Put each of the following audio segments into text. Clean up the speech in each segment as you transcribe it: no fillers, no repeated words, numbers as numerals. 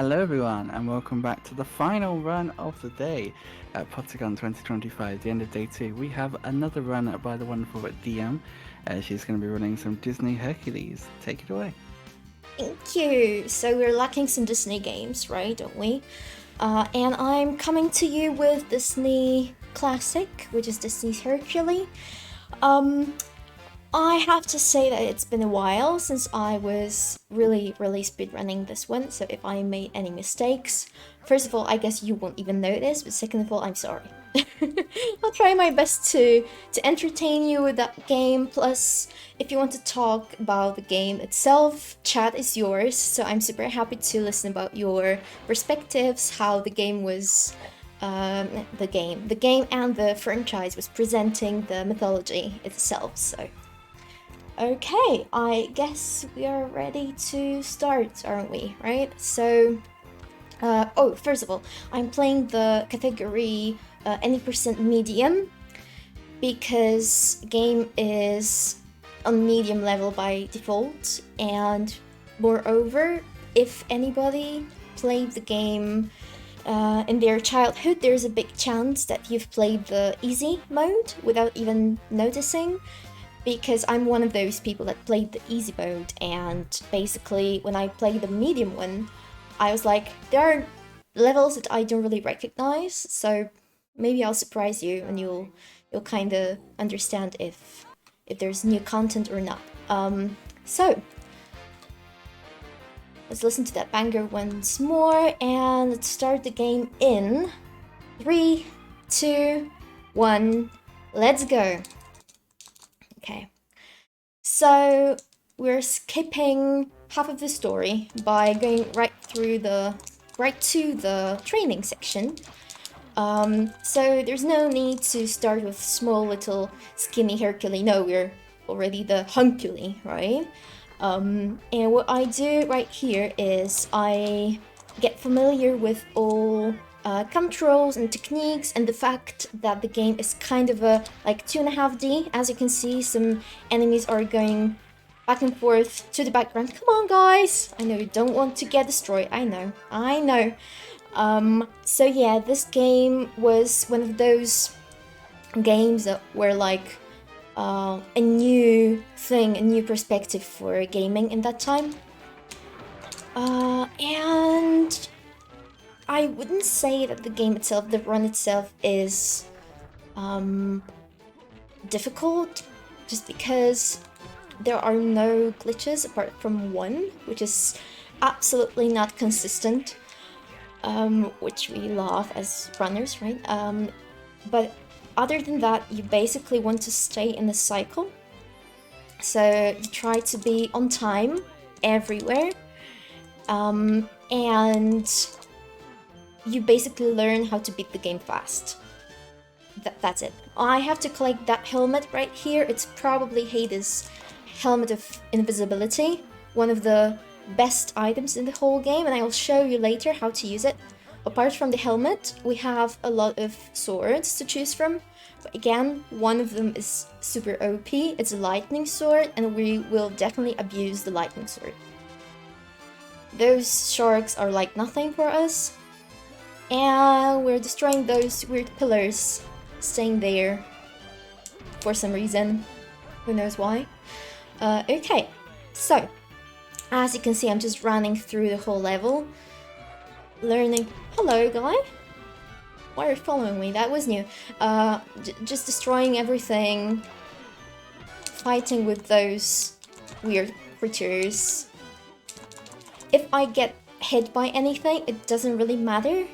Hello everyone and welcome back to the final run of the day at Pottergone 2025, the end of day 2. We have another run by the wonderful Diam. She's going to be running some Disney Hercules. Take it away. Thank you. So we're lacking some Disney games, right? Don't we? And I'm coming to you with Disney Classic, which is Disney's Hercules. Um, I have to say that it's been a while since I was really speedrunning this one, so if I made any mistakes, first of all, I guess you won't even notice, but second of all, I'm sorry. I'll try my best to entertain you with that game. Plus, if you want to talk about the game itself, chat is yours. So I'm super happy to listen about your perspectives, how the game was, the game and the franchise was presenting the mythology itself. So, okay, I guess we are ready to start, aren't we? Right? So. First of all, I'm playing the category any percent medium because game is on medium level by default, and moreover, if anybody played the game in their childhood, there's a big chance that you've played the easy mode without even noticing. Because I'm one of those people that played the easy mode, and basically, when I played the medium one, I was like, there are levels that I don't really recognize, so maybe I'll surprise you and you'll kind of understand if there's new content or not. So let's listen to that banger once more and let's start the game in 3, 2, 1, let's go. Okay, so we're skipping half of the story by going right to the training section. So there's no need to start with small little skinny Hercules. No, we're already the Hunculi, right? And what I do right here is I get familiar with all controls and techniques, and the fact that the game is kind of a like 2.5D. As you can see, some enemies are going back and forth to the background. Come on, guys! I know you don't want to get destroyed. I know. So yeah, this game was one of those games that were like a new thing, a new perspective for gaming in that time. And I wouldn't say that the game itself, the run itself, is difficult, just because there are no glitches apart from one, which is absolutely not consistent, which we love as runners, right? But other than that, you basically want to stay in the cycle. So you try to be on time everywhere, and you basically learn how to beat the game fast. That's it. I have to collect that helmet right here. It's probably Hades' helmet of invisibility, one of the best items in the whole game, and I will show you later how to use it. Apart from the helmet, we have a lot of swords to choose from, but again, one of them is super OP. It's a lightning sword, and we will definitely abuse the lightning sword. Those sharks are like nothing for us, and we're destroying those weird pillars staying there for some reason. Who knows why? Okay, so as you can see, I'm just running through the whole level, learning. Hello, guy. Why are you following me? That was new. Just destroying everything, fighting with those weird creatures. If I get hit by anything, it doesn't really matter.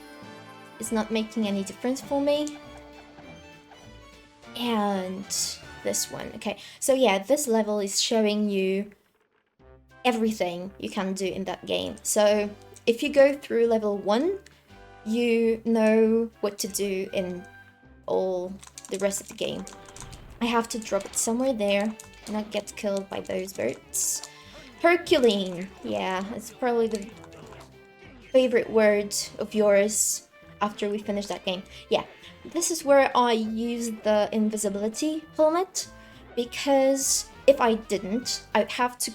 It's not making any difference for me. And this one. Okay, so yeah, this level is showing you everything you can do in that game. So if you go through level 1, you know what to do in all the rest of the game. I have to drop it somewhere there and not get killed by those birds. Hercules! Yeah, it's probably the favorite word of yours after we finish that game. Yeah, this is where I use the invisibility helmet, because if I didn't, I'd have to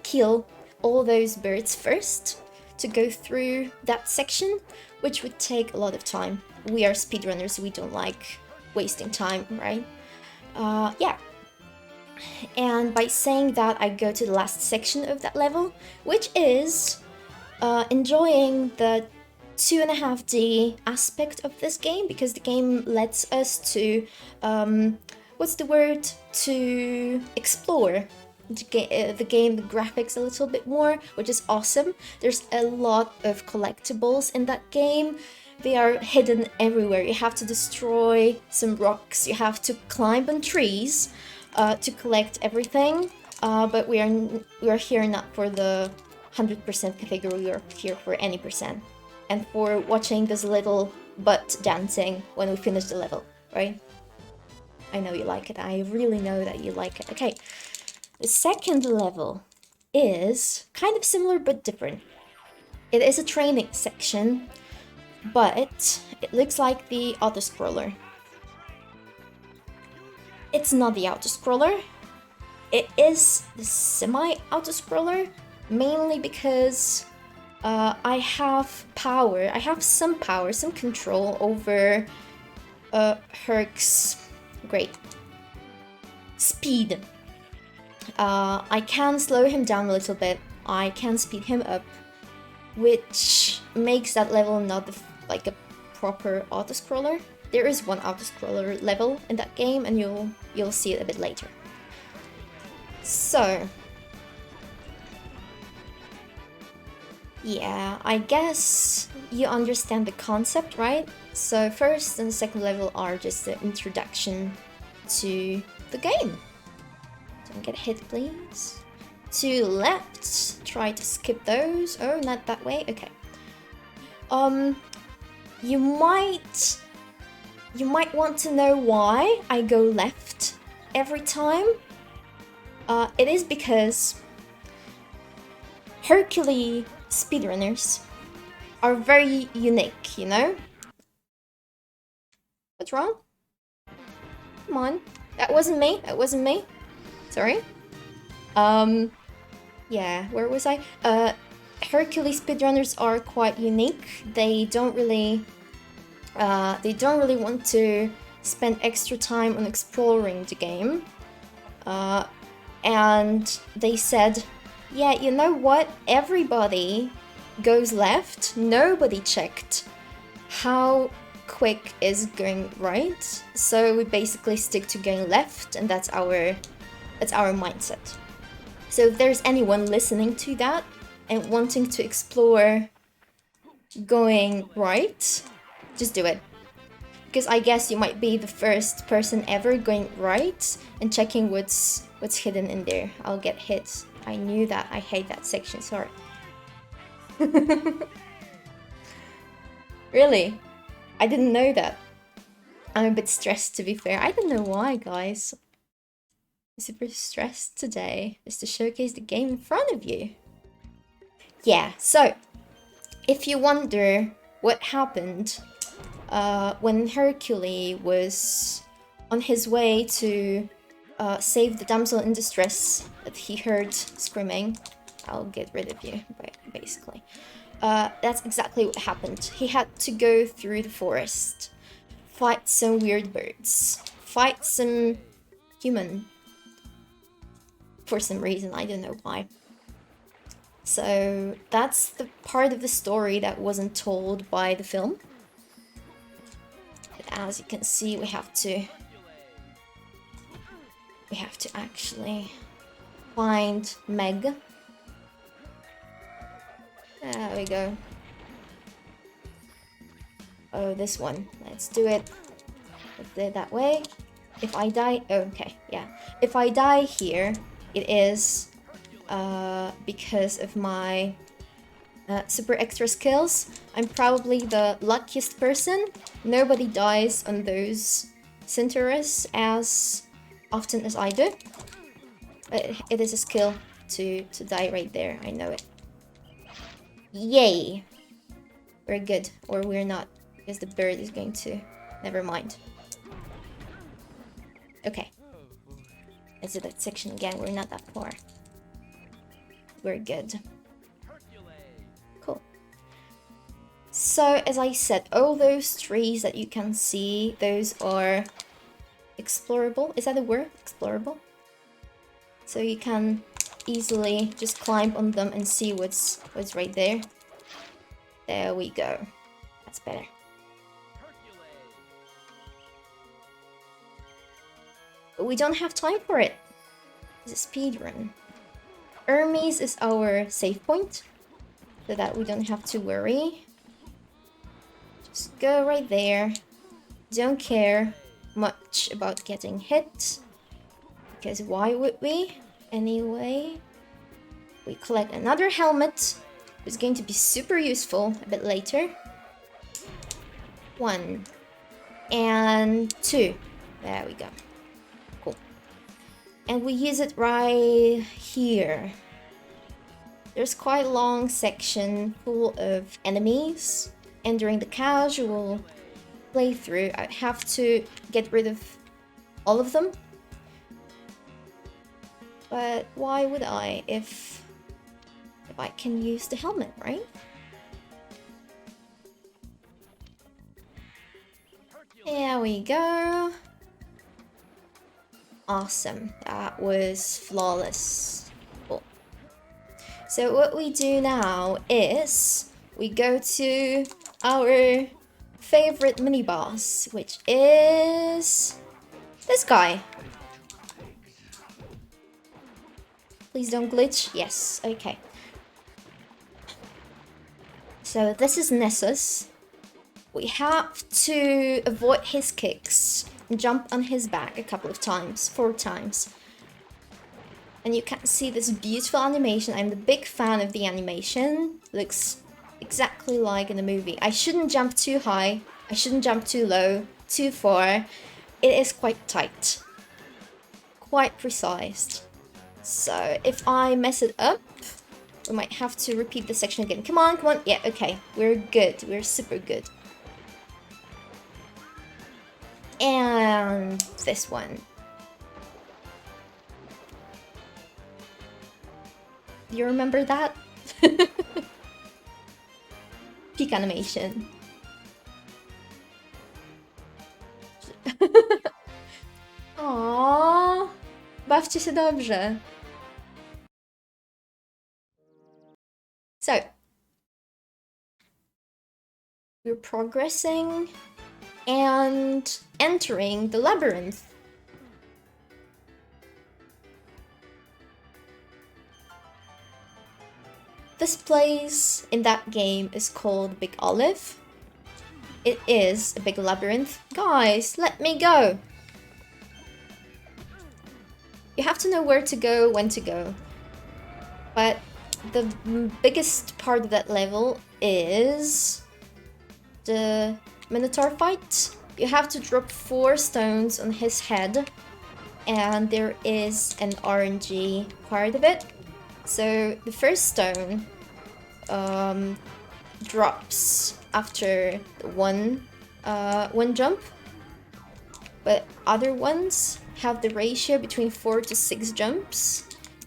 kill all those birds first to go through that section, which would take a lot of time. We are speedrunners, we don't like wasting time, right? Yeah. And by saying that, I go to the last section of that level, which is enjoying the 2.5D aspect of this game, because the game lets us to, what's the word, to explore the game, the graphics a little bit more, which is awesome. There's a lot of collectibles in that game. They are hidden everywhere. You have to destroy some rocks, you have to climb on trees to collect everything. But we are here not for the 100% category, we are here for any percent. And for watching this little butt dancing when we finish the level, right? I know you like it. I really know that you like it. Okay, the second level is kind of similar but different. It is a training section, but it looks like the auto-scroller. It's not the auto-scroller. It is the semi-auto-scroller, mainly because I have power. I have some power, some control over Herc's great speed. I can slow him down a little bit. I can speed him up, which makes that level not like a proper auto-scroller. There is one auto-scroller level in that game, and you'll see it a bit later. So yeah, I guess you understand the concept, right? So first and second level are just the introduction to the game. Don't get hit, please. To the left, try to skip those. Oh, not that way, okay. You might want to know why I go left every time. It is because Hercules speedrunners are very unique, you know? What's wrong? Come on. That wasn't me. That wasn't me. Sorry. Yeah, where was I? Hercules speedrunners are quite unique. They don't really want to spend extra time on exploring the game. And they said, yeah, you know what? Everybody goes left. Nobody checked how quick is going right. So we basically stick to going left, and that's our mindset. So if there's anyone listening to that and wanting to explore going right, just do it. Because I guess you might be the first person ever going right and checking what's hidden in there. I'll get hit. I knew that. I hate that section, sorry. Really? I didn't know that. I'm a bit stressed, to be fair. I don't know why, guys. I'm super stressed today, just to showcase the game in front of you. Yeah, so if you wonder what happened when Hercules was on his way to save the damsel in distress that he heard screaming, I'll get rid of you, basically. That's exactly what happened. He had to go through the forest, fight some weird birds, fight some human. For some reason, I don't know why. So that's the part of the story that wasn't told by the film. But as you can see, we have to actually find Meg. There we go. Oh, this one. Let's do it. Let's do it that way. If I die... Oh, okay, yeah. If I die here, it is because of my super extra skills. I'm probably the luckiest person. Nobody dies on those Centaurus as often as I do. It is a skill to die right there. I know it. Yay! We're good. Or we're not. Because the bird is going to... Never mind. Okay. Let's do that section again. We're not that far. We're good. Cool. So, as I said, all those trees that you can see, those are explorable. Is that a word? Explorable? So you can easily just climb on them and see what's right there. There we go. That's better. But we don't have time for it. It's a speed run. Hermes is our save point, so that we don't have to worry. Just go right there. Don't care much about getting hit, because why would we? Anyway, we collect another helmet. It's going to be super useful a bit later. 1 and 2. There we go. Cool. And we use it right here. There's quite a long section full of enemies, and during the casual playthrough, I have to get rid of all of them. But why would I if I can use the helmet, right? There we go. Awesome. That was flawless. Cool. So what we do now is we go to our favorite mini boss, which is this guy. Please don't glitch. Yes, okay. So this is Nessus. We have to avoid his kicks and jump on his back a couple of times, 4 times. And you can see this beautiful animation. I'm a big fan of the animation. Looks exactly like in the movie. I shouldn't jump too high. I shouldn't jump too low, too far. It is quite tight. Quite precise. So if I mess it up, we might have to repeat the section again. Come on, come on. Yeah, okay. We're good. We're super good. And this one. Do you remember that? Peak animation. Aww. Bawcie się dobrze. So, we're progressing and entering the labyrinth. This place in that game is called Big Olive. It is a big labyrinth. Guys, let me go! You have to know where to go, when to go. But the biggest part of that level is the Minotaur fight. You have to drop 4 stones on his head, and there is an RNG part of it. So the first stone drops after one jump, but other ones have the ratio between 4 to 6 jumps.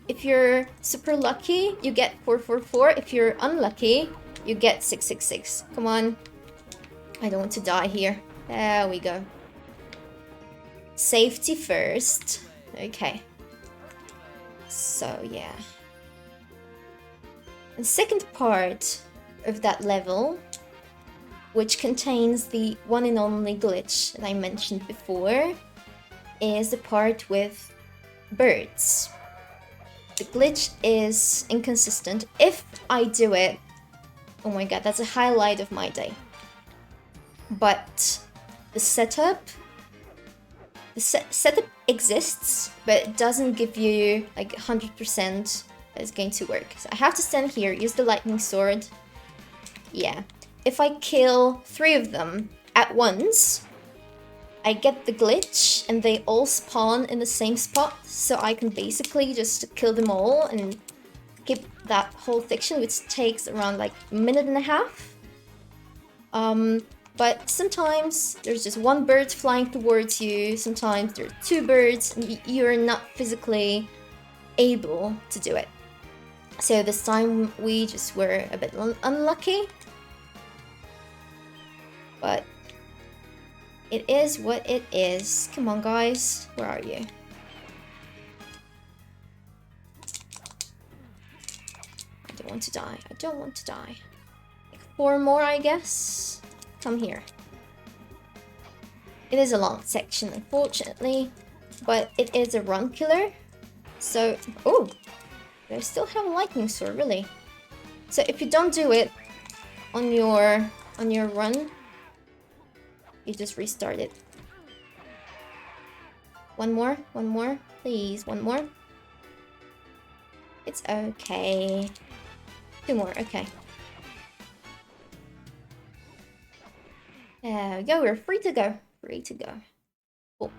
If you're super lucky, you get 444. If you're unlucky, you get 666. Come on. I don't want to die here. There we go. Safety first. Okay. So, yeah. The second part of that level, which contains the one and only glitch that I mentioned before, is the part with birds. The glitch is inconsistent. If I do it, oh my god, that's a highlight of my day. But the setup exists, but it doesn't give you like 100% that it's going to work. So I have to stand here, use the lightning sword. Yeah. If I kill 3 of them at once, I get the glitch and they all spawn in the same spot, so I can basically just kill them all and skip that whole section, which takes around like a minute and a half. But sometimes there's just 1 bird flying towards you, sometimes there are 2 birds, and you're not physically able to do it. So this time we just were a bit unlucky. But it is what it is. Come on, guys. Where are you? I don't want to die. I don't want to die. Like 4 more, I guess. Come here. It is a long section, unfortunately, but it is a run killer. So, oh, they still have a lightning sword, really. So if you don't do it on your run, you just restart it. One more, please, one more. It's okay. 2 more, okay. There we go, we're free to go. Free to go. Cool.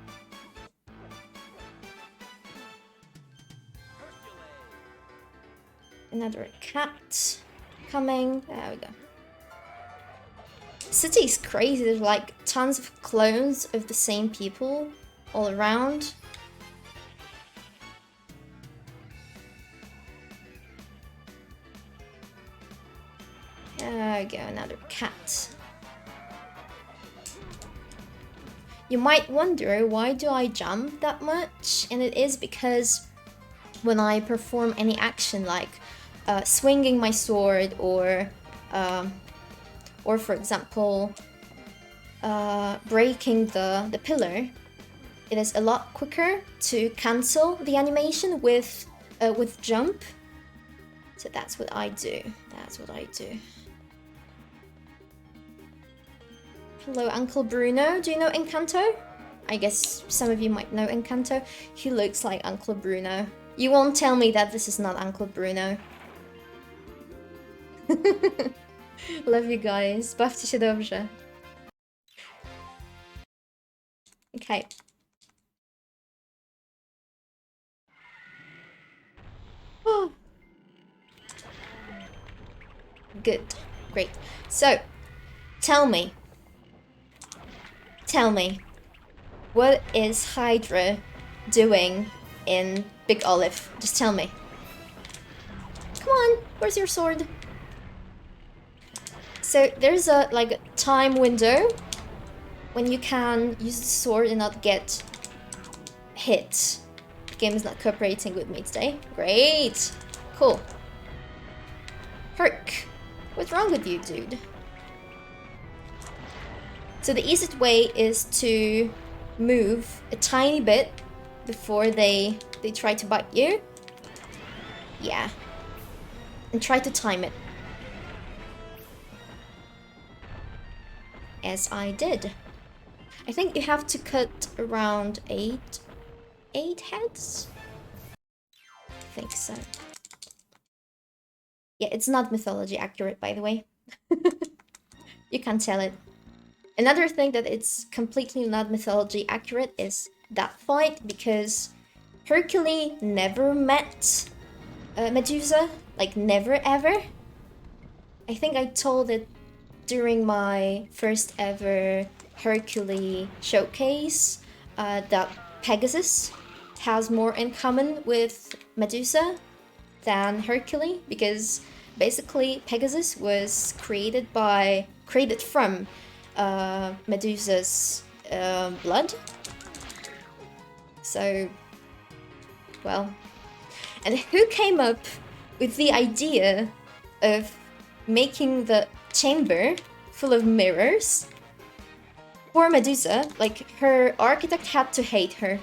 Another cat coming. There we go. City's crazy. There's like tons of clones of the same people all around. There we go, another cat. You might wonder, why do I jump that much? And it is because when I perform any action like swinging my sword or for example breaking the pillar, it is a lot quicker to cancel the animation with jump. So that's what I do. That's what I do. Hello, Uncle Bruno. Do you know Encanto? I guess some of you might know Encanto. He looks like Uncle Bruno. You won't tell me that this is not Uncle Bruno. Love you guys. Bawcie się dobrze. Okay. Oh. Good. Great. So, tell me, what is Hydra doing in Big Olive? Just tell me. Come on, where's your sword? So there's a like time window when you can use the sword and not get hit. The game is not cooperating with me today. Great, cool. Herc, what's wrong with you, dude? So the easiest way is to move a tiny bit before they try to bite you. Yeah. And try to time it. As I did. I think you have to cut around 8 heads? I think so. Yeah, it's not mythology accurate, by the way. You can't tell it. Another thing that it's completely not mythology accurate is that fight, because Hercules never met Medusa, like never ever. I think I told it during my first ever Hercules showcase that Pegasus has more in common with Medusa than Hercules, because basically Pegasus was created from Medusa's blood. So, well, and who came up with the idea of making the chamber full of mirrors? Poor Medusa, like her architect had to hate her.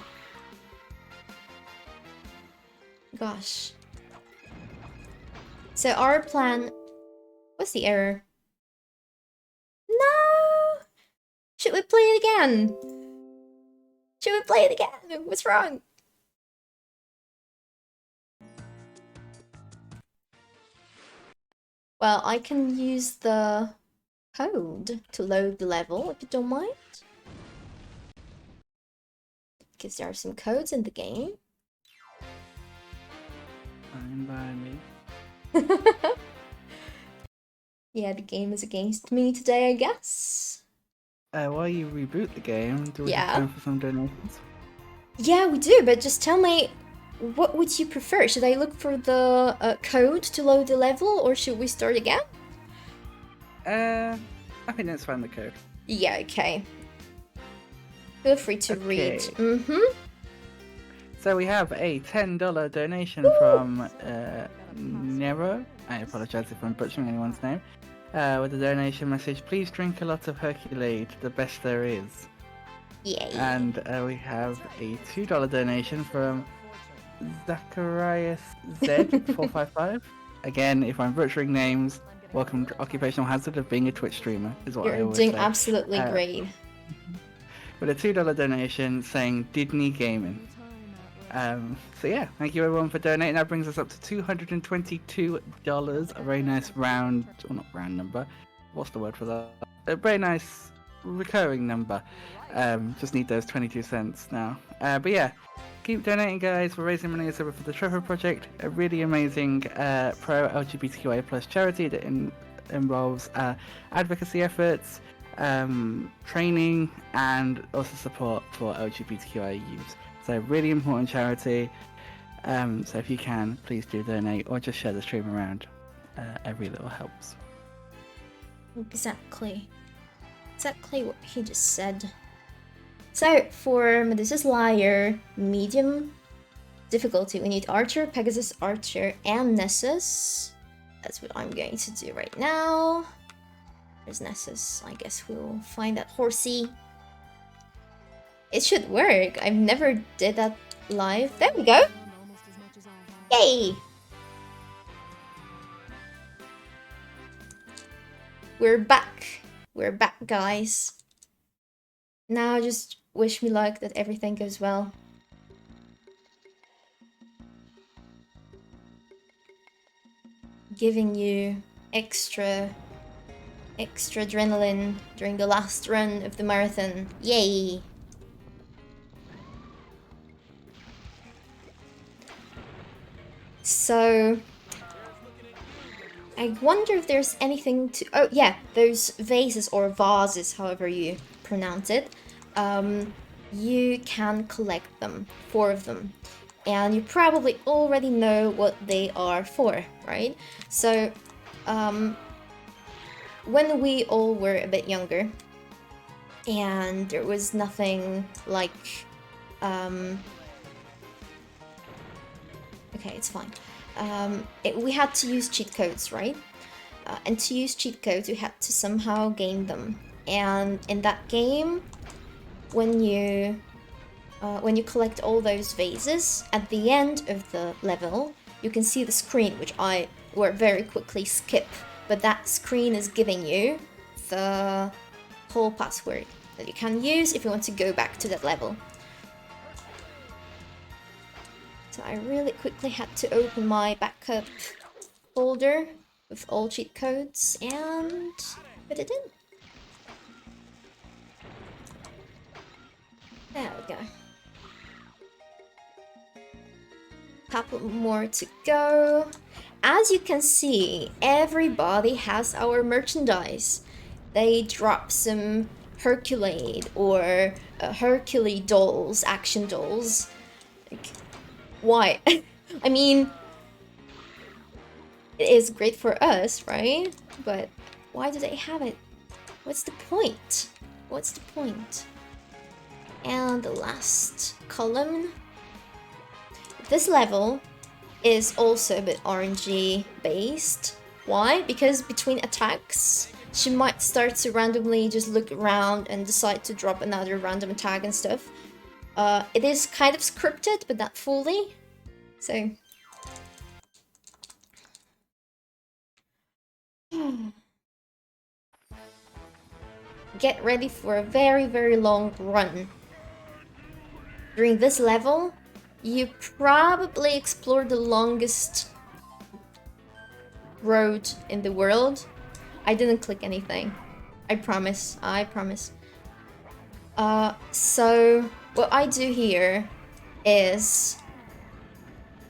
Gosh. So our plan... What's the error? No! Should we play it again? Should we play it again? What's wrong? Well, I can use the code to load the level, if you don't mind. Because there are some codes in the game. Fine by me. Yeah, the game is against me today, I guess. While you reboot the game, do we have time for some donations? Yeah, we do, but just tell me, what would you prefer? Should I look for the code to load the level, or should we start again? I think let's find the code. Yeah, okay. Feel free to read. Okay. So we have a $10 donation from Nero. I apologize if I'm butchering anyone's name. With a donation message, please drink a lot of Hercules, the best there is. Yay. And we have a $2 donation from Zacharias Z455. Again, if I'm butchering names, welcome to occupational hazard of being a Twitch streamer, is what I You're always doing say. absolutely great. With a $2 donation saying Disney Gaming. So yeah, thank you everyone for donating. That brings us up to $222. A very nice round, or not round number. What's the word for that? A very nice recurring number. Just need those 22 cents now. But yeah, keep donating, guys. We're raising money for the Trevor Project, a really amazing pro LGBTQIA plus charity that involves advocacy efforts, training, and also support for LGBTQIA youths. So really important charity. So if you can, please do donate or just share the stream around. Every little helps. Exactly what he just said. So for Medusa's Lyre, medium difficulty, we need Archer, Pegasus, Archer, and Nessus. That's what I'm going to do right now. There's Nessus. I guess we'll find that horsey. It should work. I've never did that live. There we go. Yay! We're back. We're back, guys. Now just wish me luck that everything goes well. Giving you extra adrenaline during the last run of the marathon. Yay! So I wonder if there's anything to... Oh, yeah, those vases or vases, however you pronounce it. You can collect them, 4 of them. And you probably already know what they are for, right? So, when we all were a bit younger, and there was nothing like... Okay, it's fine. We had to use cheat codes, right? And to use cheat codes, you had to somehow gain them. And in that game, when you collect all those vases, at the end of the level, you can see the screen, which I will very quickly skip. But that screen is giving you the whole password that you can use if you want to go back to that level. So I really quickly had to open my backup folder with all cheat codes and put it in. There we go. Couple more to go. As you can see, everybody has our merchandise. They drop some Hercules or Hercules dolls, action dolls. Like, why? I mean, it is great for us, right? But why do they have it? What's the point? What's the point? And the last column. This level is also a bit RNG based. Why? Because between attacks, she might start to randomly just look around and decide to drop another random attack and stuff. It is kind of scripted, but not fully. So... Get ready for a very, very long run. During this level, you probably explore the longest road in the world. I didn't click anything. I promise. I promise. So what I do here is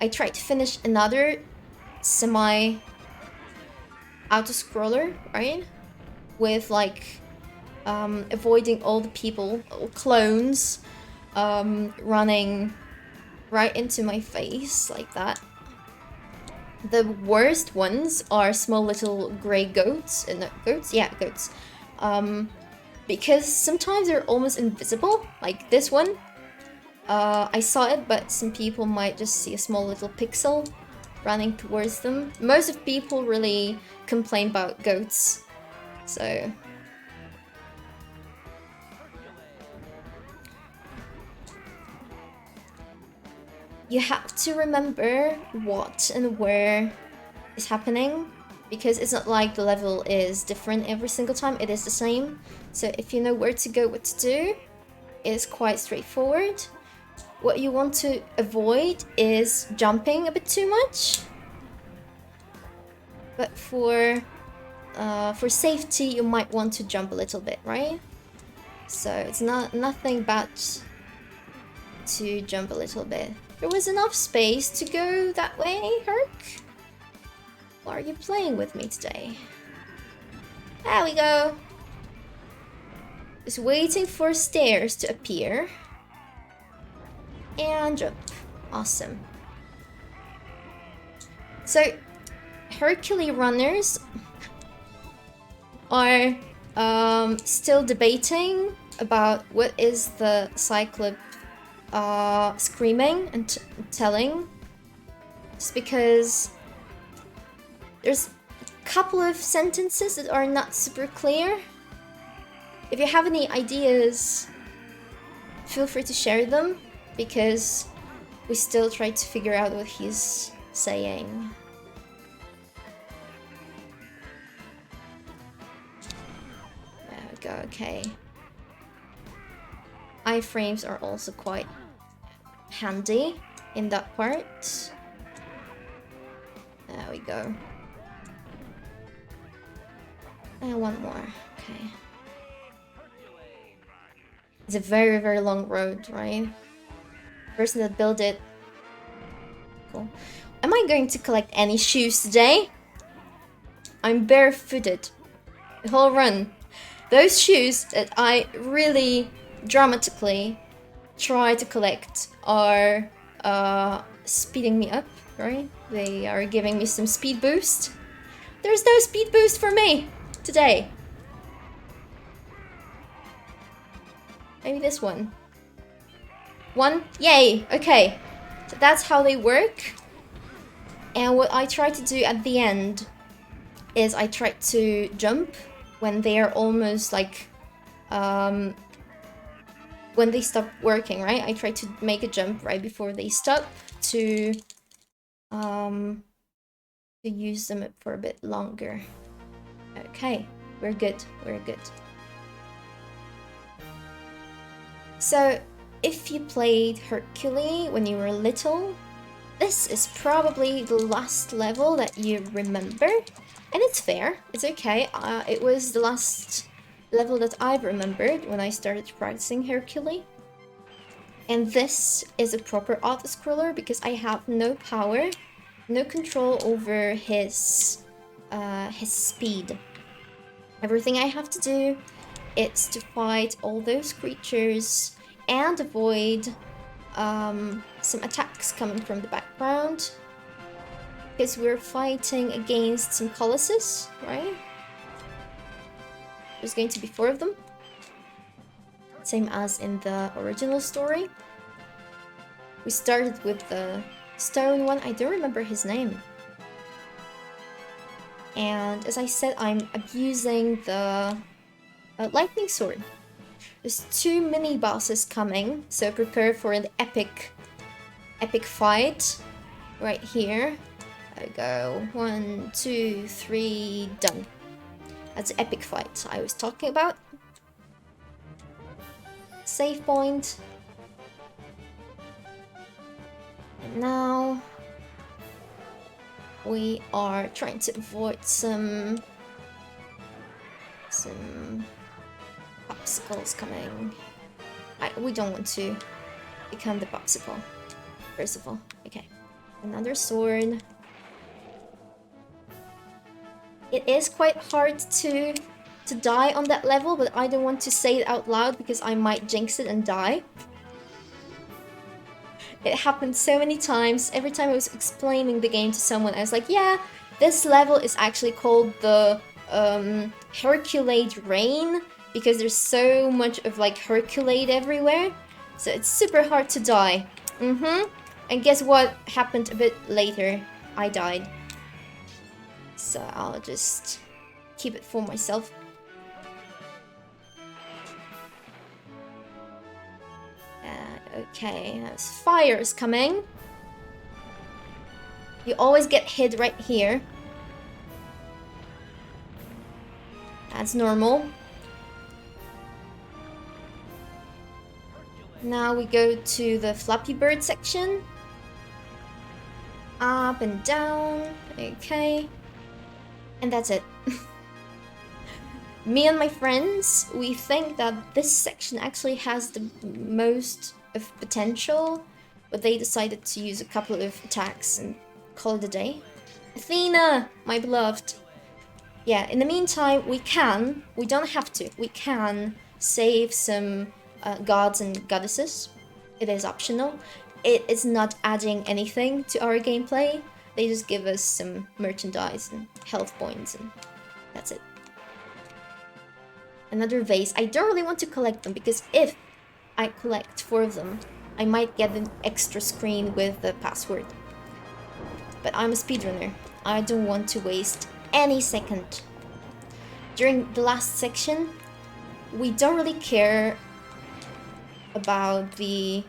I try to finish another semi auto-scroller, right? With like avoiding all the people, all clones, running right into my face like that. The worst ones are small little grey goats, not goats, yeah, goats, Because sometimes they're almost invisible, like this one. I saw it, but some people might just see a small little pixel running towards them. Most of people really complain about goats, so... You have to remember what and where is happening, because it's not like the level is different every single time, it is the same. So if you know where to go, what to do, it's quite straightforward. What you want to avoid is jumping a bit too much. But for safety, you might want to jump a little bit, right? So it's nothing bad to jump a little bit. There was enough space to go that way, Herc? Why are you playing with me today? There we go. Just waiting for stairs to appear. And jump. Awesome. So, Hercules runners are still debating about what is the Cyclops screaming and telling. Just because there's a couple of sentences that are not super clear. If you have any ideas, feel free to share them, because we still try to figure out what he's saying. There we go, okay. Iframes are also quite handy in that part. There we go. And one more, okay. It's a very, very long road, right? The person that built it. Cool. Am I going to collect any shoes today? I'm barefooted the whole run. Those shoes that I really dramatically try to collect are speeding me up, right? They are giving me some speed boost. There's no speed boost for me today. Maybe this one. One? Yay! Okay. So that's how they work. And what I try to do at the end is I try to jump when they are almost like... when they stop working, right? I try to make a jump right before they stop to use them for a bit longer. Okay, we're good, we're good. So, if you played Hercules when you were little, this is probably the last level that you remember. And it's fair, it's okay. It was the last level that I've remembered when I started practicing Hercules. And this is a proper auto-scroller because I have no power, no control over his speed. Everything I have to do is to fight all those creatures and avoid some attacks coming from the background. Because we're fighting against some colossus, right? There's going to be 4 of them. Same as in the original story. We started with the stone one. I don't remember his name. And as I said, I'm abusing the lightning sword. There's 2 mini bosses coming, so prepare for an epic fight right here. There we go. 1, 2, 3, done. That's the epic fight I was talking about. Save point. And now we are trying to avoid some popsicles coming. We don't want to become the popsicle. First of all, okay. Another sword. It is quite hard to die on that level, but I don't want to say it out loud because I might jinx it and die. It happened so many times. Every time I was explaining the game to someone, I was like, yeah, this level is actually called the Herculade rain because there's so much of like Herculade everywhere. So it's super hard to die. And guess what happened a bit later? I died. So I'll just keep it for myself. Okay, there's fires coming. You always get hit right here. That's normal. Now we go to the Flappy Bird section. Up and down. Okay. And that's it. Me and my friends, we think that this section actually has the most of potential, but they decided to use a couple of attacks and call it a day. Athena, my beloved. Yeah, in the meantime, we don't have to, we can save some gods and goddesses. It is optional. It is not adding anything to our gameplay. They just give us some merchandise and health points, and that's it. Another vase. I don't really want to collect them, because if I collect 4 of them, I might get an extra screen with the password. But I'm a speedrunner. I don't want to waste any second. During the last section, we don't really care about the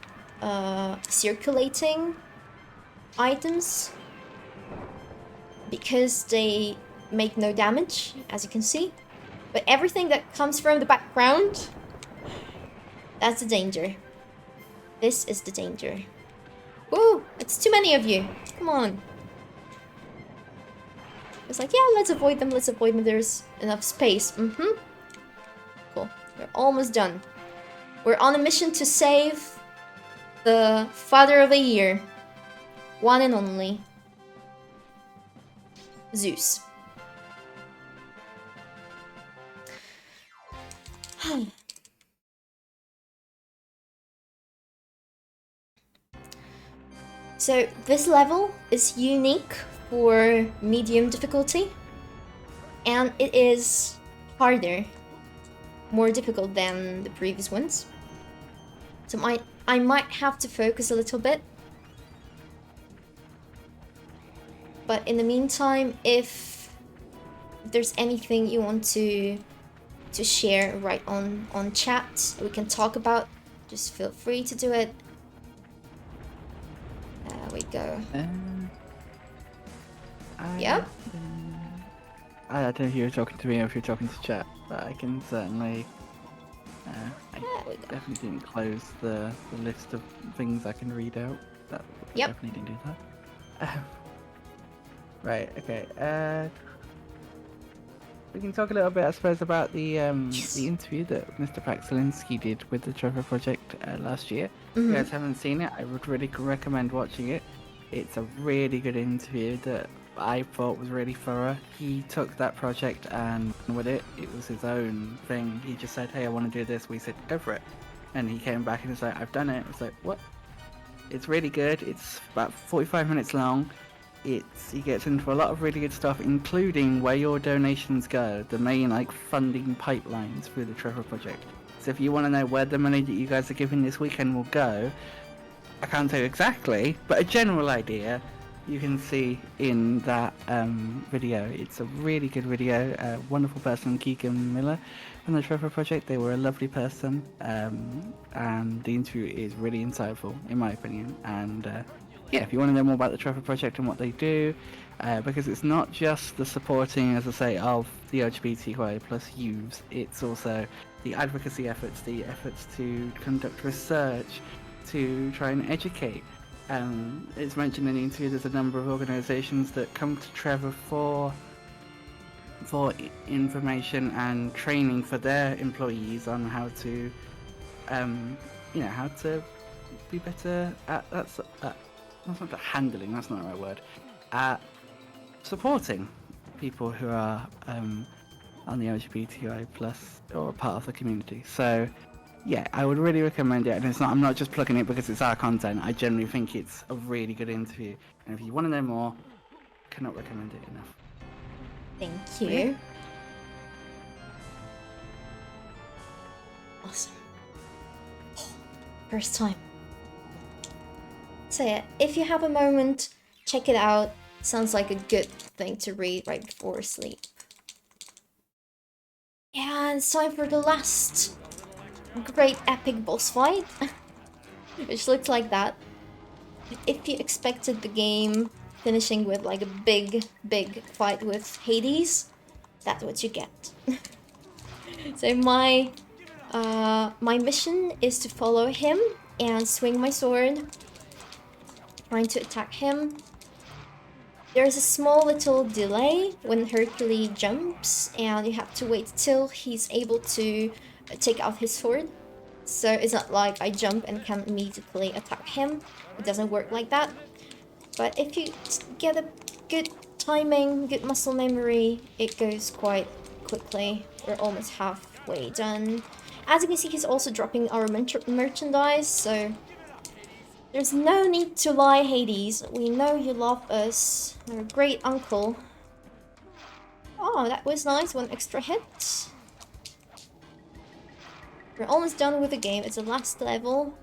circulating items because they make no damage, as you can see. But everything that comes from the background, that's the danger. This is the danger. Woo! It's too many of you. Come on. It's like, yeah, let's avoid them, there's enough space. Cool. We're almost done. We're on a mission to save the father of the year. One and only. Zeus. So this level is unique for medium difficulty, and it is harder, more difficult than the previous ones. So I might have to focus a little bit. But in the meantime, if there's anything you want to share right on chat, we can talk about, just feel free to do it. There we go. Yeah? I don't know if you're talking to me or if you're talking to chat, but I can certainly... I definitely didn't close the list of things I can read out. That definitely didn't do that. Right, okay. We can talk a little bit, I suppose, about the interview that Mr. Paxelinski did with the Trevor Project last year. If you guys haven't seen it, I would really recommend watching it. It's a really good interview that I thought was really thorough. He took that project and with it was his own thing. He just said, hey, I want to do this. We said, go for it. And he came back and was like, I've done it. It's like, what? It's really good. It's about 45 minutes long. He gets into a lot of really good stuff, including where your donations go, the main funding pipelines through the Trevor Project. So if you want to know where the money that you guys are giving this weekend will go, I can't tell you exactly, but a general idea you can see in that video. It's a really good video. A wonderful person, Keegan Miller from the Trevor Project. They were a lovely person, and the interview is really insightful, in my opinion. And yeah, if you want to know more about the Trevor Project and what they do, because it's not just the supporting, as I say, of the LGBTQI plus youths, it's also the advocacy efforts, the efforts to conduct research, to try and educate. It's mentioned in the interview there's a number of organisations that come to Trevor for information and training for their employees on how to, how to be better at that's not handling, that's not the right word, at supporting people who are on the LGBTI plus or part of the community. So yeah, I would really recommend it, and I'm not just plugging it because it's our content. I generally think it's a really good interview, and if you want to know more, cannot recommend it enough. Thank you. Awesome. First time. So yeah, if you have a moment, check it out. Sounds like a good thing to read right before sleep. And it's time for the last great epic boss fight, which looks like that. If you expected the game finishing with like a big fight with Hades, that's what you get. So my mission is to follow him and swing my sword, trying to attack him. There's a small little delay when Hercules jumps, and you have to wait till he's able to take out his sword. So it's not like I jump and can immediately attack him. It doesn't work like that. But if you get a good timing, good muscle memory, it goes quite quickly. We're almost halfway done. As you can see, he's also dropping our merchandise, so there's no need to lie, Hades. We know you love us. You're a great uncle. Oh, that was nice. One extra hit. We're almost done with the game. It's the last level.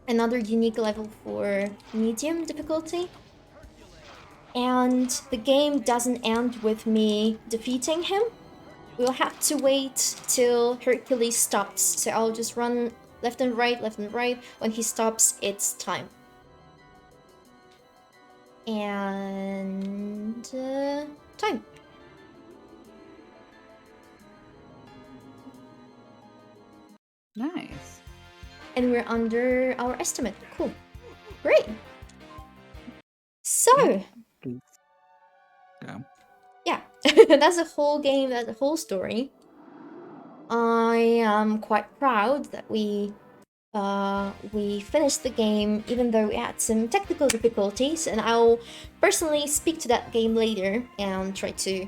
Another unique level for medium difficulty. And the game doesn't end with me defeating him. We'll have to wait till Hercules stops. So I'll just run left and right. When he stops, it's time. And time. Nice. And we're under our estimate. Cool. Great. So, yeah, that's the whole game, that's the whole story. I am quite proud that we finished the game, even though we had some technical difficulties, and I'll personally speak to that game later and try to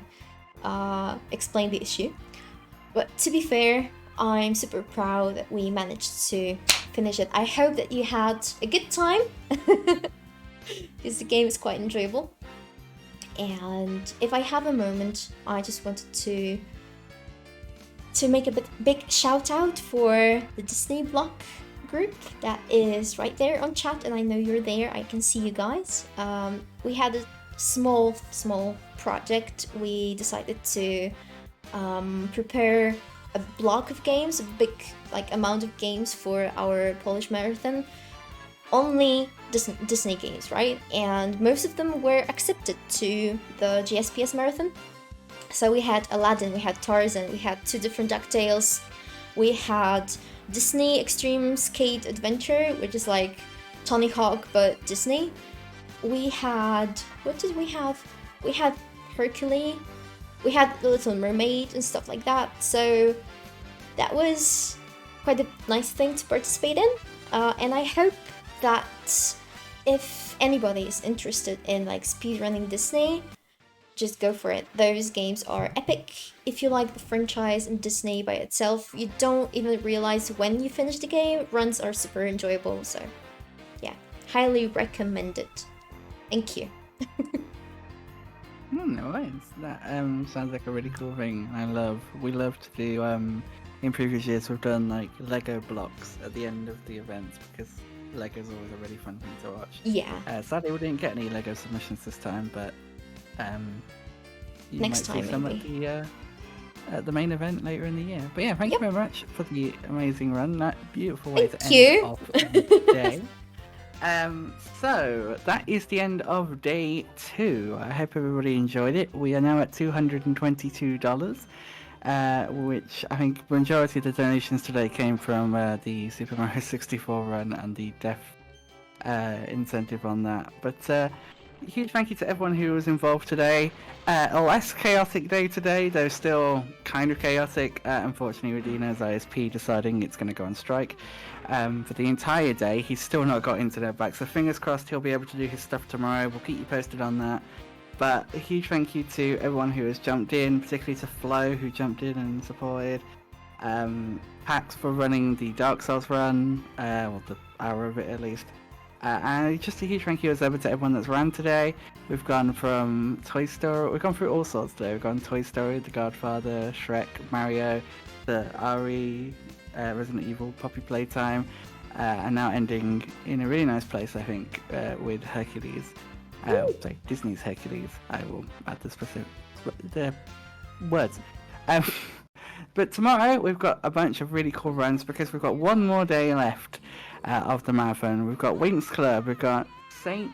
explain the issue. But to be fair, I'm super proud that we managed to finish it. I hope that you had a good time, because the game is quite enjoyable. And if I have a moment, I just wanted to make a big shout out for the Disney Block group that is right there on chat, and I know you're there. I can see you guys. We had a small project. We decided to prepare a block of games, a big amount of games for our Polish marathon. Only Disney games, right? And most of them were accepted to the GSPS marathon. So we had Aladdin, we had Tarzan, we had 2 different DuckTales, we had Disney Extreme Skate Adventure, which is like Tony Hawk but Disney. We had, what did we have? We had Hercules, we had The Little Mermaid and stuff like that. So that was quite a nice thing to participate in. And I hope that if anybody is interested in speedrunning Disney, just go for it. Those games are epic. If you like the franchise and Disney by itself, you don't even realize when you finish the game. Runs are super enjoyable, so yeah, highly recommend it. Thank you. No worries. That sounds like a really cool thing. We love to do in previous years we've done Lego blocks at the end of the events, because Lego's always a really fun thing to watch. Yeah. Sadly we didn't get any Lego submissions this time, but you next might time see some maybe at the main event later in the year. But yeah, thank you very much for the amazing run. That beautiful way Thank to you. end off the day. So that is the end of day 2. I hope everybody enjoyed it. We are now at $222, which I think the majority of the donations today came from the Super Mario 64 run and the death incentive on that. But a huge thank you to everyone who was involved today. A less chaotic day today, though still kind of chaotic. Unfortunately, with Dino's ISP deciding it's going to go on strike for the entire day. He's still not got internet back, so fingers crossed he'll be able to do his stuff tomorrow. We'll keep you posted on that. But a huge thank you to everyone who has jumped in, particularly to Flo, who jumped in and supported. Pax for running the Dark Souls run, well, the hour of it at least. And just a huge thank you as ever to everyone that's ran today. We've gone from Toy Story, we've gone through all sorts today. We've gone Toy Story, The Godfather, Shrek, Mario, the RE Resident Evil Poppy Playtime, and now ending in a really nice place, I think, with Hercules. Sorry, Disney's Hercules. I will add the words. Um, but tomorrow we've got a bunch of really cool runs because we've got one more day left of the marathon. We've got Winx Club, we've got Saint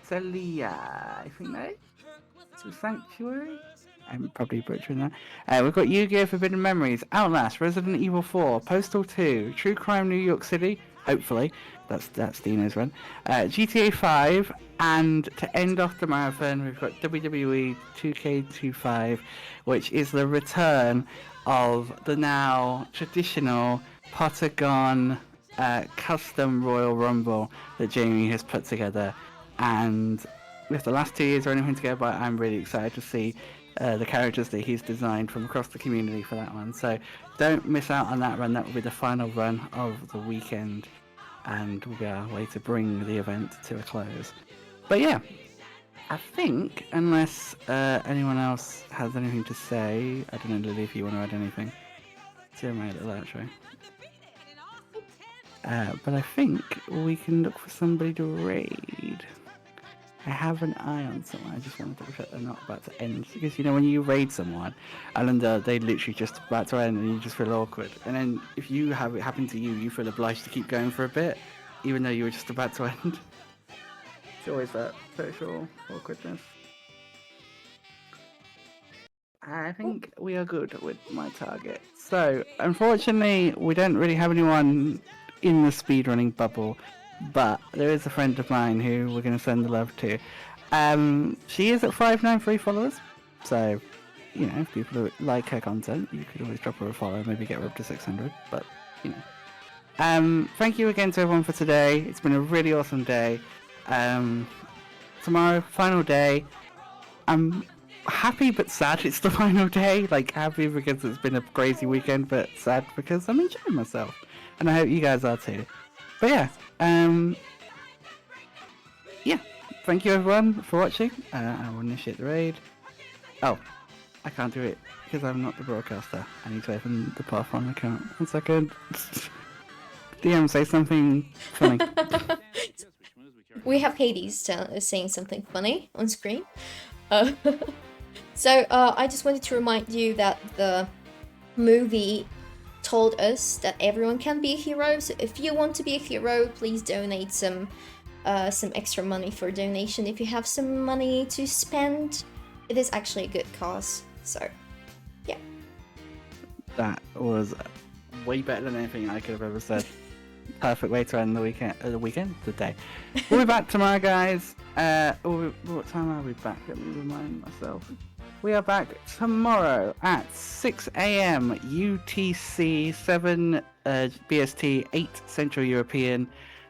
Celia, I think that is. Sanctuary? I'm probably butchering that. We've got Yu-Gi-Oh! Forbidden Memories, Outlast, Resident Evil 4, Postal 2, True Crime New York City, hopefully. That's Dino's one. GTA 5, and to end off the marathon, we've got WWE 2K25, which is the return of the now traditional Pottergone custom Royal Rumble that Jamie has put together. And with the last 2 years or anything to go by, I'm really excited to see the characters that he's designed from across the community for that one. So don't miss out on that run. That will be the final run of the weekend, and will be our way to bring the event to a close. But yeah, I think, unless anyone else has anything to say, I don't know, Lily, if you want to add anything to my little outro. But I think we can look for somebody to raid. I have an eye on someone. I just want to double check they're not about to end. Because, you know, when you raid someone and they literally just about to end and you just feel awkward. And then if you have it happen to you, you feel obliged to keep going for a bit, even though you were just about to end. It's always that social awkwardness. I think we are good with my target. So, unfortunately, we don't really have anyone in the speedrunning bubble, but there is a friend of mine who we're going to send the love to. She is at 593 followers, so, you know, if people like her content, you could always drop her a follow, maybe get her up to 600, but, you know. Thank you again to everyone for today. It's been a really awesome day. Tomorrow, final day. I'm happy but sad it's the final day. Like, happy because it's been a crazy weekend, but sad because I'm enjoying myself. And I hope you guys are too. But yeah, thank you everyone for watching. I will initiate the raid. Oh, I can't do it because I'm not the broadcaster. I need to open the Pathfinder account. 1 second. Diam, say something funny. We have Hades saying something funny on screen. So I just wanted to remind you that the movie told us that everyone can be a hero. So if you want to be a hero, please donate some extra money for donation. If you have some money to spend, it is actually a good cause. So, yeah. That was way better than anything I could have ever said. Perfect way to end the day. We'll be back tomorrow, guys. What time are we back? Let me remind myself. We are back tomorrow at 6 AM UTC, 7 BST, 8 Central European.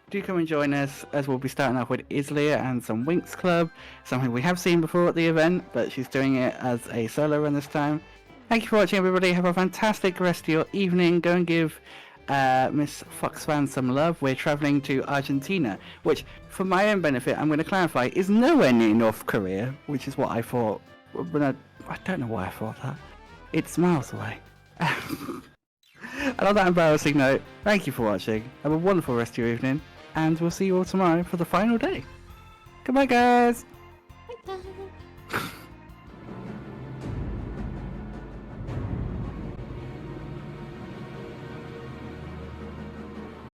Do come and join us, as we'll be starting off with Islia and some Winx Club, something we have seen before at the event, but she's doing it as a solo run this time. Thank you for watching, everybody. Have a fantastic rest of your evening. Go and give Miss Foxfan some love. We're travelling to Argentina, which, for my own benefit, I'm going to clarify, is nowhere near North Korea, which is what I thought. But I don't know why I thought that. It's miles away. And on that embarrassing note, thank you for watching. Have a wonderful rest of your evening, and we'll see you all tomorrow for the final day. Goodbye, guys. Bye-bye.